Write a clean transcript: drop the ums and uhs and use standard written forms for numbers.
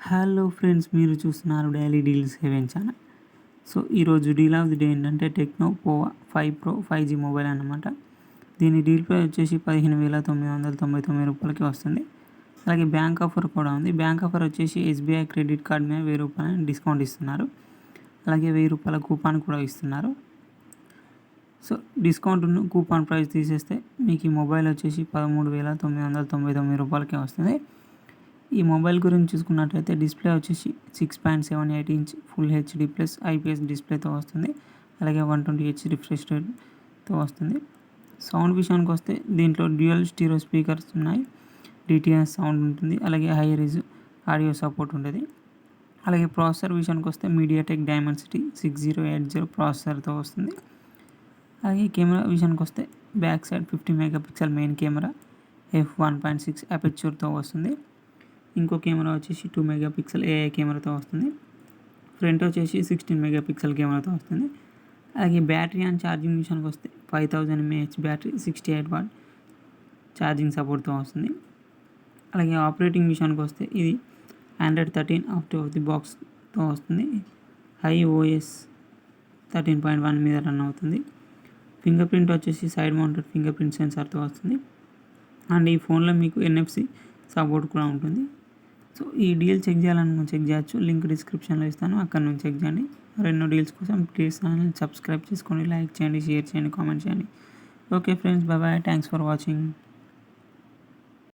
Hello friends, మీరు చూస్తున్నారు Daily Deals Heaven channel. So ఈరోజు డీల్ ఆఫ్ ది డే ఏంటంటే Tecno Pova 5 pro 5G mobile అన్నమాట. దీని డీల్ ప్రైస్ వచ్చేసి 15,999 రూపాయలకి వస్తుంది. అలాగే బ్యాంక్ ఆఫర్ కూడా ఉంది. బ్యాంక్ ఆఫర్ వచ్చేసి ఎస్బీఐ క్రెడిట్ కార్డ్ మీద 1000 రూపాయలు డిస్కౌంట్ ఇస్తున్నారు. అలాగే 1000 రూపాయల కూపాన్ కూడా ఇస్తున్నారు. సో డిస్కౌంట్ను కూపాన్ ప్రైస్ తీసేస్తే మీకు ఈ మొబైల్ వచ్చేసి 13,999 రూపాయలకే వస్తుంది. ఈ మొబైల్ గురించి చూసుకున్నట్లయితే డిస్ప్లే వచ్చేసి 6.78 inch full HD plus IPS డిస్ప్లేతో వస్తుంది. అలాగే 120Hz రిఫ్రెష్ రేట్తో వస్తుంది. సౌండ్ విషయానికి వస్తే దీంట్లో డ్యూయల్ స్టీరియో స్పీకర్స్ ఉన్నాయి. డిటిఎస్ సౌండ్ ఉంటుంది. అలాగే హై రిజ్ ఆడియో సపోర్ట్ ఉంటుంది. అలాగే ప్రాసెసర్ విషయానికి వస్తే మీడియాటెక్ డైమెన్సిటీ 6080 ప్రాసెసర్తో వస్తుంది. అలాగే కెమెరా విషయానికి వస్తే back side 50 megapixel main camera f1.6 అపెర్చర్తో వస్తుంది. ఇంకో కెమెరా వచ్చేసి 2 మెగాపిక్సెల్ ఏఐ కెమెరాతో వస్తుంది. ఫ్రంట్ వచ్చేసి 16 మెగాపిక్సెల్ కెమెరాతో వస్తుంది. అలాగే బ్యాటరీ అండ్ ఛార్జింగ్ విషయానికి వస్తే 5000 mAh బ్యాటరీ 68 వాట్ ఛార్జింగ్ సపోర్ట్తో వస్తుంది. అలాగే ఆపరేటింగ్ విషయానికి వస్తే ఇది Android 13 అవుట్ ఆఫ్ ది బాక్స్తో వస్తుంది. iOS 13.1 మీద రన్ అవుతుంది. ఫింగర్ ప్రింట్ వచ్చేసి సైడ్ మౌంటెడ్ ఫింగర్ ప్రింట్ సెన్సార్తో వస్తుంది. అండ్ ఈ ఫోన్లో మీకు NFC సపోర్ట్ కూడా ఉంటుంది. సో ఈ డీల్ చెక్ చేయాలని చెక్ చేయొచ్చు. లింక్ డిస్క్రిప్షన్లో ఇస్తాను, అక్కడ నుంచి చెక్ చేయండి. మరెన్నో డీల్స్ కోసం ప్లీజ్ ఛానల్ సబ్స్క్రైబ్ చేసుకోండి, లైక్ చేయండి, షేర్ చేయండి, కామెంట్ చేయండి. Okay friends, bye. Thanks for watching.